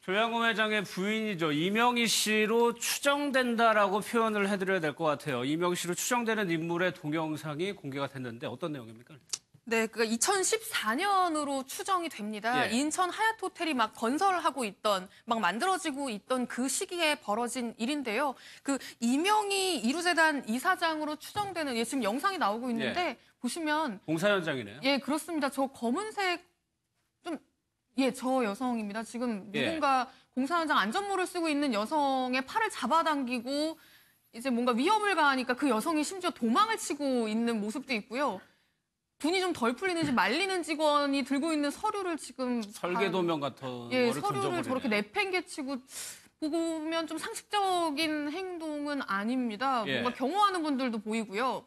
조양호 회장의 부인이죠. 이명희 씨로 추정된다라고 표현을 해드려야 될 것 같아요. 이명희 씨로 추정되는 인물의 동영상이 공개가 됐는데 어떤 내용입니까? 네, 그러니까 2014년으로 추정이 됩니다. 예. 인천 하얏트 호텔이 막 건설하고 있던, 막 만들어지고 있던 그 시기에 벌어진 일인데요. 그 이명희 이루재단 이사장으로 추정되는, 지금 영상이 나오고 있는데 보시면 공사 현장이네요. 예, 그렇습니다. 저 검은색 저 여성입니다. 지금 누군가 공사 현장 안전모를 쓰고 있는 여성의 팔을 잡아당기고 이제 뭔가 위협을 가하니까 그 여성이 심지어 도망을 치고 있는 모습도 있고요. 분이 좀 덜 풀리는지 말리는 직원이 들고 있는 서류를 지금 설계도면 같은 서류를 저렇게 내팽개치고 보면 좀 상식적인 행동은 아닙니다. 뭔가 경호하는 분들도 보이고요.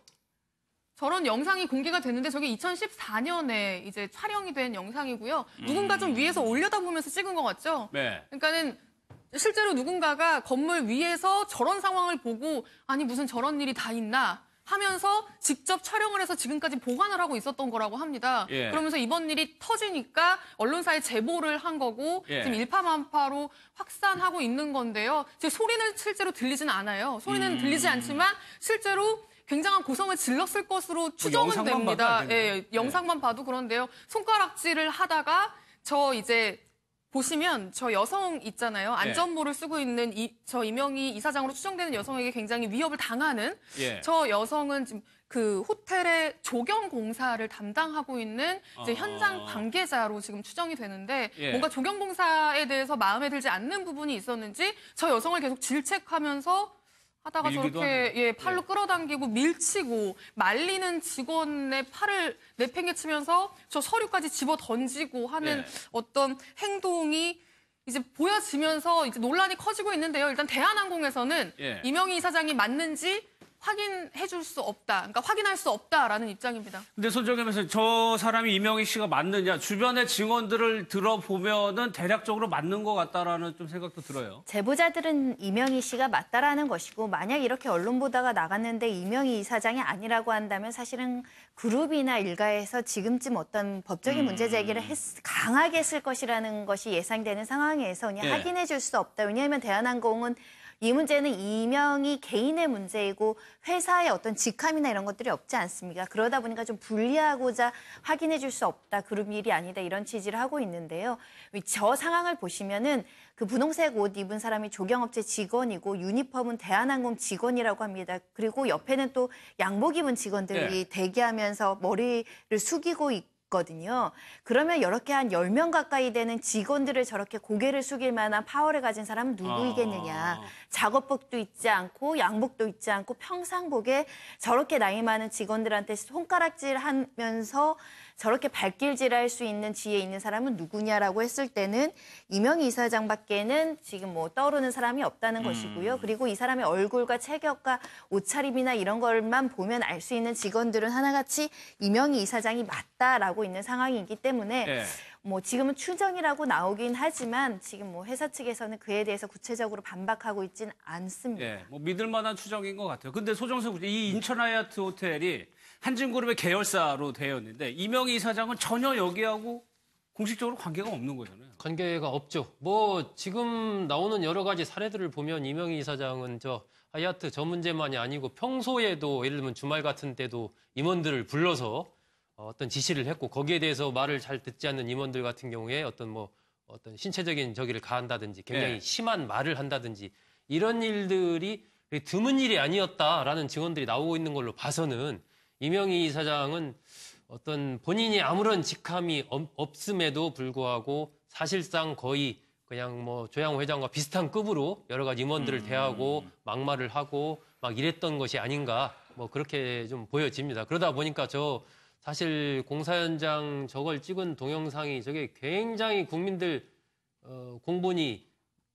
저런 영상이 공개가 됐는데 저게 2014년에 이제 촬영이 된 영상이고요. 누군가 좀 위에서 올려다보면서 찍은 것 같죠? 네. 그러니까는 실제로 누군가가 건물 위에서 저런 상황을 보고 아니 무슨 저런 일이 다 있나 하면서 직접 촬영을 해서 지금까지 보관을 하고 있었던 거라고 합니다. 그러면서 이번 일이 터지니까 언론사에 제보를 한 거고 지금 일파만파로 확산하고 있는 건데요. 지금 소리는 실제로 들리지는 않아요. 소리는 들리지 않지만 실제로 굉장한 고성을 질렀을 것으로 추정은 됩니다. 영상만 봐도 그런데요. 손가락질을 하다가 보시면 저 여성 있잖아요. 안전모를 쓰고 있는 저 이명희 이사장으로 추정되는 여성에게 굉장히 위협을 당하는 저 여성은 지금 그 호텔의 조경 공사를 담당하고 있는 이제 현장 관계자로 지금 추정이 되는데 뭔가 조경 공사에 대해서 마음에 들지 않는 부분이 있었는지 저 여성을 계속 질책하면서 하다가 저렇게 팔로 끌어당기고 밀치고 말리는 직원의 팔을 내팽개치면서 저 서류까지 집어 던지고 하는 어떤 행동이 이제 보여지면서 이제 논란이 커지고 있는데요. 일단 대한항공에서는 이명희 이사장이 맞는지 확인해 줄 수 없다. 그러니까 확인할 수 없다라는 입장입니다. 근데 손정ем에서 저 사람이 이명희 씨가 맞느냐, 주변의 증언들을 들어보면은 대략적으로 맞는 것 같다라는 좀 생각도 들어요. 제보자들은 이명희 씨가 맞다라는 것이고 만약 이렇게 언론 보도가 나갔는데 이명희 이사장이 아니라고 한다면 사실은 그룹이나 일가에서 지금쯤 어떤 법적인 문제 제기를 강하게 했을 것이라는 것이 예상되는 상황에서 그냥 확인해 줄 수 없다. 왜냐하면 대한항공은 이 문제는 이명희 개인의 문제이고 회사의 어떤 직함이나 이런 것들이 없지 않습니까? 그러다 보니까 좀 불리하고자 확인해 줄 수 없다. 그룹 일이 아니다. 이런 취지를 하고 있는데요. 저 상황을 보시면은 그 분홍색 옷 입은 사람이 조경업체 직원이고 유니폼은 대한항공 직원이라고 합니다. 그리고 옆에는 또 양복 입은 직원들이 대기하면서 머리를 숙이고 거든요. 그러면 이렇게 한 10명 가까이 되는 직원들을 저렇게 고개를 숙일 만한 파워를 가진 사람은 누구이겠느냐. 작업복도 입지 않고 양복도 입지 않고 평상복에 저렇게 나이 많은 직원들한테 손가락질하면서 저렇게 발길질할 수 있는 지혜 있는 사람은 누구냐라고 했을 때는 이명희 이사장밖에는 지금 뭐 떠오르는 사람이 없다는 것이고요. 그리고 이 사람의 얼굴과 체격과 옷차림이나 이런 걸만 보면 알 수 있는 직원들은 하나같이 이명희 이사장이 맞다라고 있는 상황이기 때문에 뭐 지금은 추정이라고 나오긴 하지만 지금 뭐 회사 측에서는 그에 대해서 구체적으로 반박하고 있지는 않습니다. 뭐 믿을 만한 추정인 것 같아요. 근데 소정석 부장, 이 인천 하얏트 호텔이 한진그룹의 계열사로 되어 있는데 이명희 이사장은 전혀 여기하고 공식적으로 관계가 없는 거잖아요. 관계가 없죠. 뭐 지금 나오는 여러 가지 사례들을 보면 이명희 이사장은 저 하얏트 저 문제만이 아니고 평소에도 예를 들면 주말 같은 때도 임원들을 불러서 어떤 지시를 했고 거기에 대해서 말을 잘 듣지 않는 임원들 같은 경우에 어떤 신체적인 저기를 가한다든지 굉장히 심한 말을 한다든지 이런 일들이 드문 일이 아니었다라는 증언들이 나오고 있는 걸로 봐서는 이명희 이사장은 어떤 본인이 아무런 직함이 없음에도 불구하고 사실상 거의 그냥 뭐 조양호 회장과 비슷한 급으로 여러 가지 임원들을 대하고 막말을 하고 막 이랬던 것이 아닌가 뭐 그렇게 좀 보여집니다. 그러다 보니까 사실 공사 현장 저걸 찍은 동영상이 저게 굉장히 국민들 공분이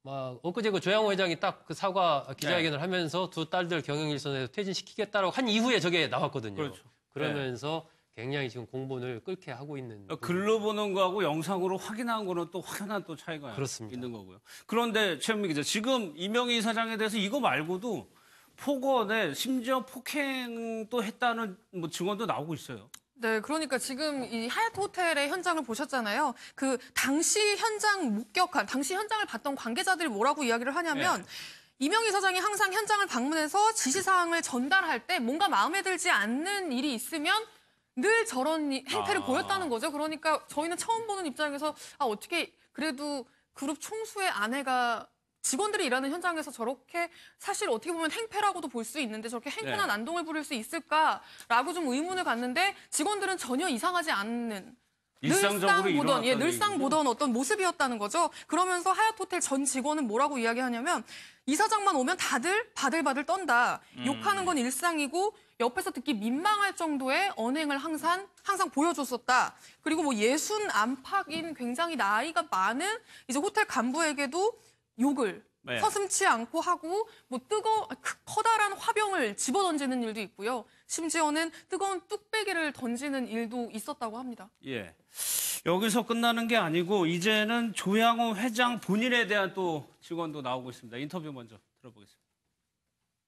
막 엊그제 그 조양호 회장이 딱 그 사과 기자회견을 하면서 두 딸들 경영일선에서 퇴진시키겠다라고 한 이후에 저게 나왔거든요. 그렇죠. 그러면서 굉장히 지금 공분을 끓게 하고 있는. 글로 보는 거하고 영상으로 확인한 거는 또 확연한 또 차이가 있는 거고요. 그런데 최현미 기자, 지금 이명희 사장에 대해서 이거 말고도 폭언에 심지어 폭행도 했다는 뭐 증언도 나오고 있어요. 네, 그러니까 지금 이 하얏트 호텔의 현장을 보셨잖아요. 그 당시 현장을 봤던 관계자들이 뭐라고 이야기를 하냐면 이명희 사장이 항상 현장을 방문해서 지시사항을 전달할 때 뭔가 마음에 들지 않는 일이 있으면 늘 저런 행태를 보였다는 거죠. 그러니까 저희는 처음 보는 입장에서 어떻게 그래도 그룹 총수의 아내가 직원들이 일하는 현장에서 저렇게 사실 어떻게 보면 행패라고도 볼 수 있는데 저렇게 행패나 난동을 부릴 수 있을까라고 좀 의문을 갖는데 직원들은 전혀 이상하지 않는 늘상 보던 어떤 모습이었다는 거죠. 그러면서 하얏트 호텔 전 직원은 뭐라고 이야기하냐면 이사장만 오면 다들 바들바들 떤다. 욕하는 건 일상이고 옆에서 듣기 민망할 정도의 언행을 항상 보여줬었다. 그리고 뭐 60 안팎인 굉장히 나이가 많은 이제 호텔 간부에게도 욕을 서슴지 않고 하고 뭐 커다란 화병을 집어던지는 일도 있고요. 심지어는 뜨거운 뚝배기를 던지는 일도 있었다고 합니다. 예. 여기서 끝나는 게 아니고 이제는 조양호 회장 본인에 대한 또 증언도 나오고 있습니다. 인터뷰 먼저 들어보겠습니다.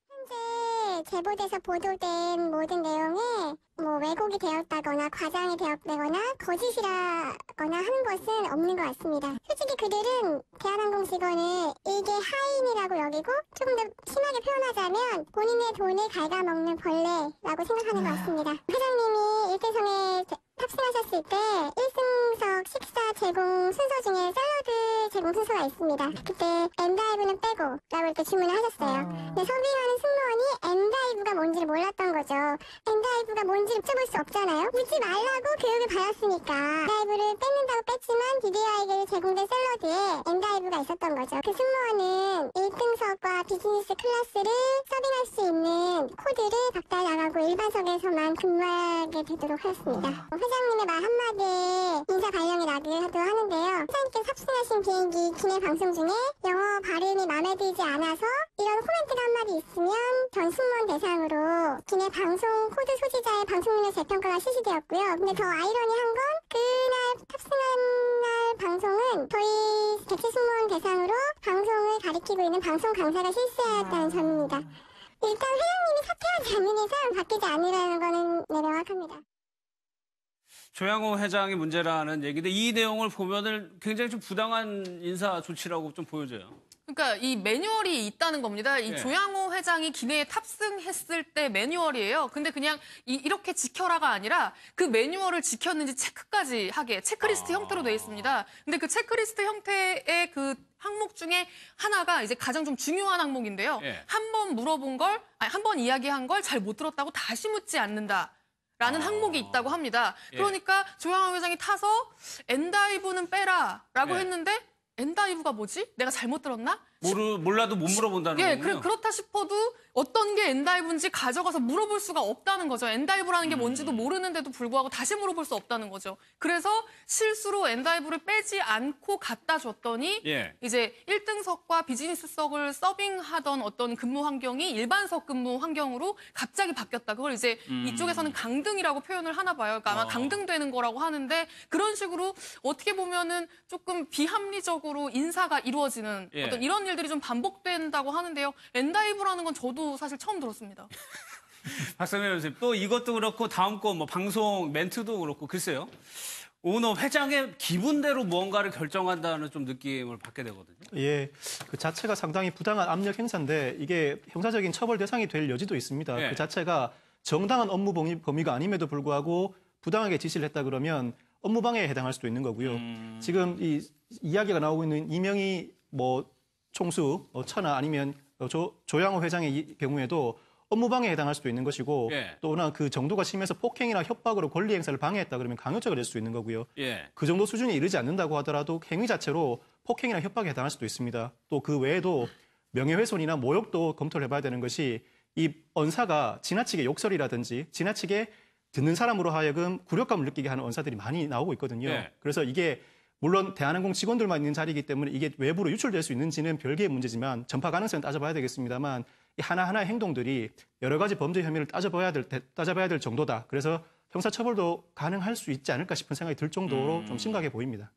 현재 제보돼서 보도된 모든 내용에 뭐 왜곡이 되었다거나 과장이 되었다거나 거짓이라거나 하는 것은 없는 것 같습니다. 솔직히 그들은 대한항공 직원을 일개 하인이라고 여기고 조금 더 심하게 표현하자면 본인의 돈을 갉아먹는 벌레라고 생각하는 것 같습니다. 회장님이 일대성에 탑승하셨을 때 1승석 식사 제공 순서 중에 샐러드 제공 순서가 있습니다. 그때 엔다이브는 빼고 라고 이렇게 주문을 하셨어요. 근데 서빙하는 승무원이 엔다이브가 뭔지를 몰랐던 거죠. 엔다이브가 뭔지를 여쭤볼 수 없잖아요. 묻지 말라고 교육을 받았으니까 엔다이브를 뺏는다고 뺐지만 DDI에게 제공된 샐러드에 엔다이브가 있었던 거죠. 그 승무원은 1등석과 비즈니스 클래스를 서빙할 수 있는 코드를 박달 나가고 일반석에서만 근무하게 되도록 하였습니다. 회장님의 말 한마디에 인사 발령이라도 하는데요. 회장님께서 탑승하신 비행기 기내 방송 중에 영어 발음이 마음에 들지 않아서 이런 코멘트가 한마디 있으면 전 승무원 대상으로 기내 방송 코드 소지자의 방송 능력 재평가가 실시되었고요. 근데 더 아이러니한 건 그날 탑승한 날 방송은 저희 객실 승무원 대상으로 방송을 가리키고 있는 방송 강사가 실시하였다는 점입니다. 일단 회장님이 사퇴하지 않는 이상 바뀌지 않으라는 거는 명확합니다. 조양호 회장이 문제라는 얘기인데 이 내용을 보면은 굉장히 좀 부당한 인사 조치라고 좀 보여져요. 그러니까 이 매뉴얼이 있다는 겁니다. 이 조양호 회장이 기내에 탑승했을 때 매뉴얼이에요. 근데 그냥 이렇게 지켜라가 아니라 그 매뉴얼을 지켰는지 체크까지 하게 체크리스트 형태로 되어 있습니다. 근데 그 체크리스트 형태의 그 항목 중에 하나가 이제 가장 좀 중요한 항목인데요. 한 번 이야기한 걸 잘 못 들었다고 다시 묻지 않는다. 라는 항목이 있다고 합니다. 그러니까 조양호 회장이 타서 엔다이브는 빼라라고 했는데 엔다이브가 뭐지? 내가 잘못 들었나? 몰라도 못 물어본다는 거군요. 그렇다 싶어도 어떤 게 엔다이브인지 가져가서 물어볼 수가 없다는 거죠. 엔다이브라는 게 뭔지도 모르는데도 불구하고 다시 물어볼 수 없다는 거죠. 그래서 실수로 엔다이브를 빼지 않고 갖다 줬더니 이제 1등석과 비즈니스석을 서빙하던 어떤 근무 환경이 일반석 근무 환경으로 갑자기 바뀌었다. 그걸 이제 이쪽에서는 강등이라고 표현을 하나 봐요. 그러니까 아마 강등되는 거라고 하는데 그런 식으로 어떻게 보면은 조금 비합리적으로 인사가 이루어지는 어떤 이런 일들이 좀 반복된다고 하는데요. 엔다이브라는 건 저도 사실 처음 들었습니다. 박상현 선생님, 또 이것도 그렇고 다음 거 뭐 방송 멘트도 그렇고 글쎄요. 오늘 회장의 기분대로 무언가를 결정한다는 좀 느낌을 받게 되거든요. 예, 그 자체가 상당히 부당한 압력 행사인데 이게 형사적인 처벌 대상이 될 여지도 있습니다. 그 자체가 정당한 업무 범위가 아님에도 불구하고 부당하게 지시를 했다 그러면 업무방해에 해당할 수도 있는 거고요. 지금 이 이야기가 나오고 있는 이명희 총수, 천하 아니면 조양호 회장의 경우에도 업무방해에 해당할 수도 있는 것이고 또나 그 정도가 심해서 폭행이나 협박으로 권리 행사를 방해했다 그러면 강요죄가 될 수 있는 거고요. 그 정도 수준에 이르지 않는다고 하더라도 행위 자체로 폭행이나 협박에 해당할 수도 있습니다. 또 그 외에도 명예훼손이나 모욕도 검토를 해봐야 되는 것이 이 언사가 지나치게 욕설이라든지 지나치게 듣는 사람으로 하여금 굴욕감을 느끼게 하는 언사들이 많이 나오고 있거든요. 그래서 이게 물론 대한항공 직원들만 있는 자리이기 때문에 이게 외부로 유출될 수 있는지는 별개의 문제지만 전파 가능성은 따져봐야 되겠습니다만 이 하나하나의 행동들이 여러 가지 범죄 혐의를 따져봐야 될 정도다. 그래서 형사처벌도 가능할 수 있지 않을까 싶은 생각이 들 정도로 좀 심각해 보입니다.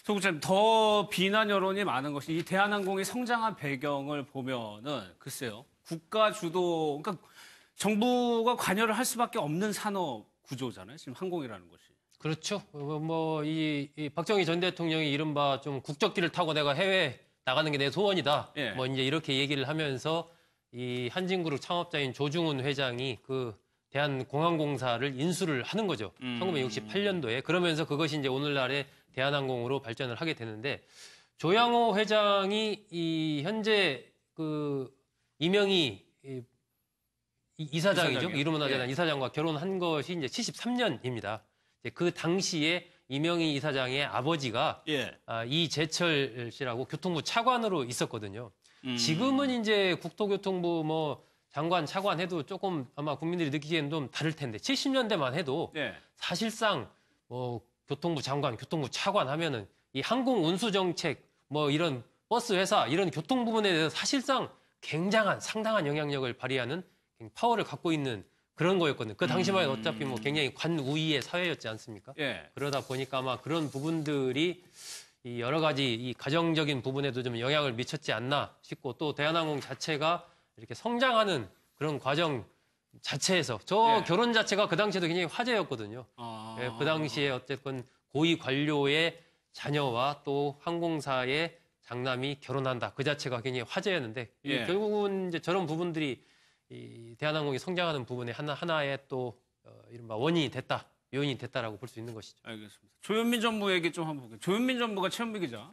소국장님, 더 비난 여론이 많은 것이 이 대한항공이 성장한 배경을 보면은 글쎄요. 국가 주도, 그러니까 정부가 관여를 할 수밖에 없는 산업 구조잖아요. 지금 항공이라는 것이. 그렇죠. 이 박정희 전 대통령이 이른바 좀 국적기를 타고 내가 해외 나가는 게 내 소원이다. 예. 뭐 이제 이렇게 얘기를 하면서 이 한진그룹 창업자인 조중훈 회장이 그 대한공항공사를 인수를 하는 거죠. 1968년도에. 그러면서 그것이 이제 오늘날의 대한항공으로 발전을 하게 되는데 조양호 회장이 이 현재 그 이명희 이사장이죠. 이름은 하자면 예. 이사장과 결혼한 것이 이제 73년입니다. 그 당시에 이명희 이사장의 아버지가 예. 이재철 씨라고 교통부 차관으로 있었거든요. 지금은 이제 국토교통부 뭐 장관, 차관 해도 조금 아마 국민들이 느끼기에는 좀 다를 텐데 70년대만 해도 예. 사실상 뭐 교통부 장관, 교통부 차관 하면은 이 항공운수정책 뭐 이런 버스 회사 이런 교통 부분에 대해서 사실상 굉장한 상당한 영향력을 발휘하는 파워를 갖고 있는 그런 거였거든요. 그 당시만 해도 어차피 뭐 굉장히 관우위의 사회였지 않습니까? 예. 그러다 보니까 아마 그런 부분들이 이 여러 가지 이 가정적인 부분에도 좀 영향을 미쳤지 않나 싶고 또 대한항공 자체가 이렇게 성장하는 그런 과정 자체에서 저 예. 결혼 자체가 그 당시에도 굉장히 화제였거든요. 예, 그 당시에 어쨌든 고위 관료의 자녀와 또 항공사의 장남이 결혼한다. 그 자체가 굉장히 화제였는데 예. 결국은 이제 저런 부분들이 이 대한항공이 성장하는 부분의 하나의 또 이른바 원인이 됐다, 요인이 됐다라고 볼 수 있는 것이죠. 알겠습니다. 조현민 전무 얘기 좀 한번 볼게요. 조현민 전무가 최현미 기자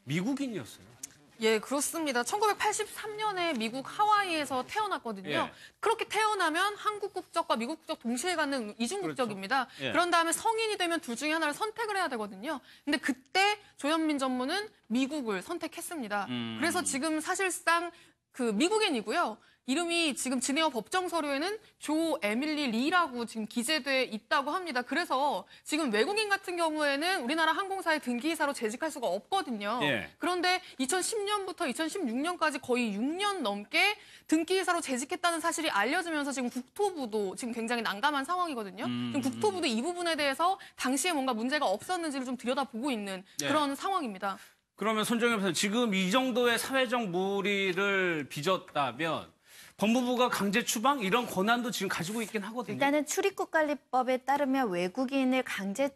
미국인이었어요. 예, 그렇습니다. 1983년에 미국 하와이에서 태어났거든요. 예. 그렇게 태어나면 한국 국적과 미국 국적 동시에 갖는 이중 국적입니다. 그렇죠. 예. 그런 다음에 성인이 되면 둘 중에 하나를 선택을 해야 되거든요. 근데 그때 조현민 전무는 미국을 선택했습니다. 그래서 지금 사실상 그 미국인이고요. 이름이 지금 지네어 법정 서류에는 조 에밀리 리라고 지금 기재돼 있다고 합니다. 그래서 지금 외국인 같은 경우에는 우리나라 항공사의 등기이사로 재직할 수가 없거든요. 예. 그런데 2010년부터 2016년까지 거의 6년 넘게 등기이사로 재직했다는 사실이 알려지면서 지금 국토부도 지금 굉장히 난감한 상황이거든요. 지금 국토부도 이 부분에 대해서 당시에 뭔가 문제가 없었는지를 좀 들여다보고 있는 예. 그런 상황입니다. 그러면 손정현 변호사 지금 이 정도의 사회적 무리를 빚었다면 법무부가 강제 추방 이런 권한도 지금 가지고 있긴 하거든요. 일단은 출입국관리법에 따르면 외국인을 강제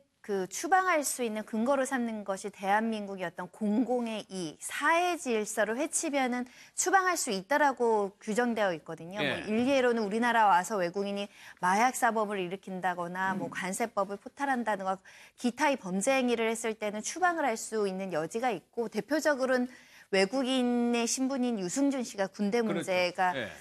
추방할 수 있는 근거로 삼는 것이 대한민국의 어떤 공공의 이익, 사회 질서를 해치면은 추방할 수 있다라고 규정되어 있거든요. 예. 뭐 일례로는 우리나라 와서 외국인이 마약 사범을 일으킨다거나 뭐 관세법을 포탈한다든가 기타의 범죄 행위를 했을 때는 추방을 할 수 있는 여지가 있고 대표적으로는 외국인의 신분인 유승준 씨가 군대 문제가 그렇죠. 예.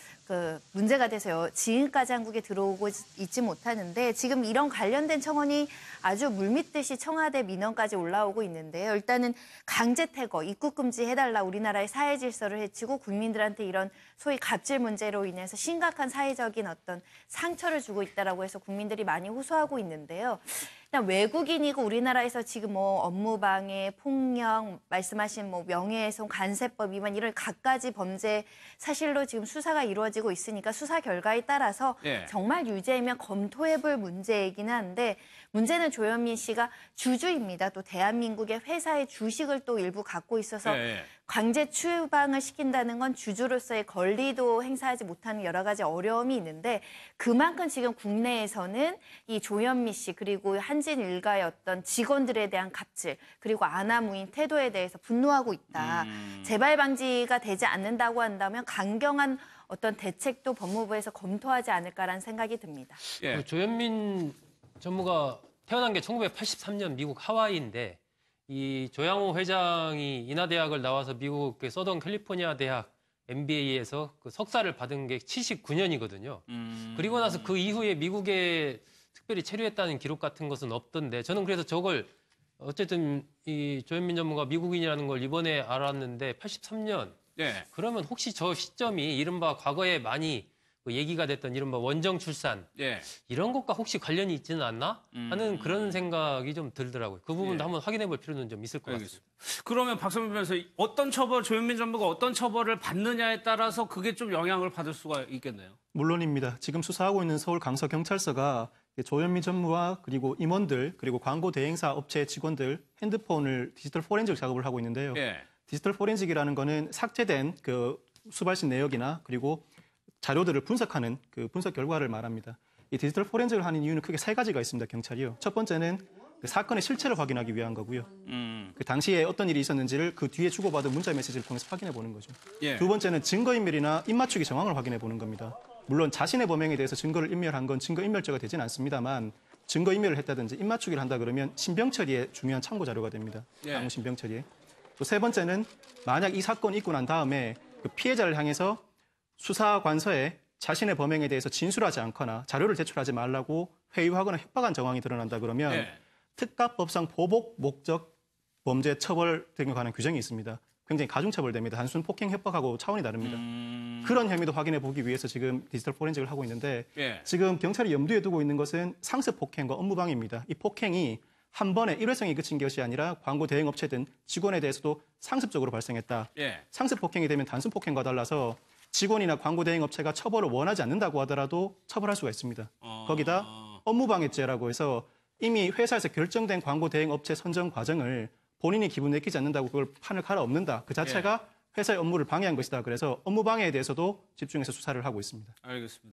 문제가 돼서 지금까지 한국에 들어오고 있지 못하는데 지금 이런 관련된 청원이 아주 물밀듯이 청와대 민원까지 올라오고 있는데요. 일단은 강제 퇴거, 입국 금지 해달라 우리나라의 사회 질서를 해치고 국민들한테 이런 소위 갑질 문제로 인해서 심각한 사회적인 어떤 상처를 주고 있다라고 해서 국민들이 많이 호소하고 있는데요. 일단 외국인이고 우리나라에서 지금 뭐 업무방해, 폭력, 말씀하신 뭐 명예훼손, 관세법 위반 이런 갖가지 범죄 사실로 지금 수사가 이루어지고 있으니까 수사 결과에 따라서 예. 정말 유죄이면 검토해볼 문제이긴 한데 문제는 조현민 씨가 주주입니다. 또 대한민국의 회사의 주식을 또 일부 갖고 있어서 예. 강제 추방을 시킨다는 건 주주로서의 권리도 행사하지 못하는 여러 가지 어려움이 있는데 그만큼 지금 국내에서는 이 조현민 씨 그리고 한진 일가의 어떤 직원들에 대한 갑질 그리고 아나무인 태도에 대해서 분노하고 있다. 재발 방지가 되지 않는다고 한다면 강경한 어떤 대책도 법무부에서 검토하지 않을까라는 생각이 듭니다. 예. 그 조현민 전무가 태어난 게 1983년 미국 하와이인데 이 조양호 회장이 인하대학을 나와서 미국 그 서던 캘리포니아 대학 MBA에서 그 석사를 받은 게 79년이거든요. 그리고 나서 그 이후에 미국에 특별히 체류했다는 기록 같은 것은 없던데 저는 그래서 저걸 어쨌든 이 조현민 전무가 미국인이라는 걸 이번에 알았는데 83년 예. 그러면 혹시 저 시점이 이른바 과거에 많이 그 얘기가 됐던 이른바 원정 출산 예. 이런 것과 혹시 관련이 있지는 않나 하는 그런 생각이 좀 들더라고요. 그 부분도 예. 한번 확인해 볼 필요는 좀 있을 것 같습니다. 그러면 박성민 변호사 어떤 처벌 조현민 전무가 어떤 처벌을 받느냐에 따라서 그게 좀 영향을 받을 수가 있겠네요. 물론입니다. 지금 수사하고 있는 서울 강서경찰서가 조현민 전무와 그리고 임원들 그리고 광고 대행사 업체 직원들 핸드폰을 디지털 포렌식 작업을 하고 있는데요. 예. 디지털 포렌식이라는 거는 삭제된 그 수발신 내역이나 그리고 자료들을 분석하는 그 분석 결과를 말합니다. 이 디지털 포렌식을 하는 이유는 크게 세 가지가 있습니다. 경찰이요. 첫 번째는 그 사건의 실체를 확인하기 위한 거고요. 그 당시에 어떤 일이 있었는지를 그 뒤에 주고받은 문자 메시지를 통해서 확인해 보는 거죠. 예. 두 번째는 증거인멸이나 입맞추기 정황을 확인해 보는 겁니다. 물론 자신의 범행에 대해서 증거를 인멸한 건 증거인멸죄가 되지는 않습니다만 증거인멸을 했다든지 입맞추기를 한다 그러면 신병 처리에 중요한 참고 자료가 됩니다. 예. 향후 신병 처리에. 또 세 번째는 만약 이 사건이 있고 난 다음에 그 피해자를 향해서 수사관서에 자신의 범행에 대해서 진술하지 않거나 자료를 제출하지 말라고 회유하거나 협박한 정황이 드러난다 그러면 예. 특가법상 보복 목적 범죄 처벌 등에 관한 규정이 있습니다. 굉장히 가중처벌됩니다. 단순 폭행 협박하고 차원이 다릅니다. 그런 혐의도 확인해 보기 위해서 지금 디지털 포렌식을 하고 있는데 예. 지금 경찰이 염두에 두고 있는 것은 상습 폭행과 업무방해입니다. 이 폭행이 한 번에 일회성이 그친 것이 아니라 광고 대행 업체 등 직원에 대해서도 상습적으로 발생했다. 예. 상습 폭행이 되면 단순 폭행과 달라서 직원이나 광고 대행 업체가 처벌을 원하지 않는다고 하더라도 처벌할 수가 있습니다. 거기다 업무방해죄라고 해서 이미 회사에서 결정된 광고 대행 업체 선정 과정을 본인이 기분 내키지 않는다고 그걸 판을 갈아엎는다. 그 자체가 회사의 업무를 방해한 것이다. 그래서 업무방해에 대해서도 집중해서 수사를 하고 있습니다. 알겠습니다.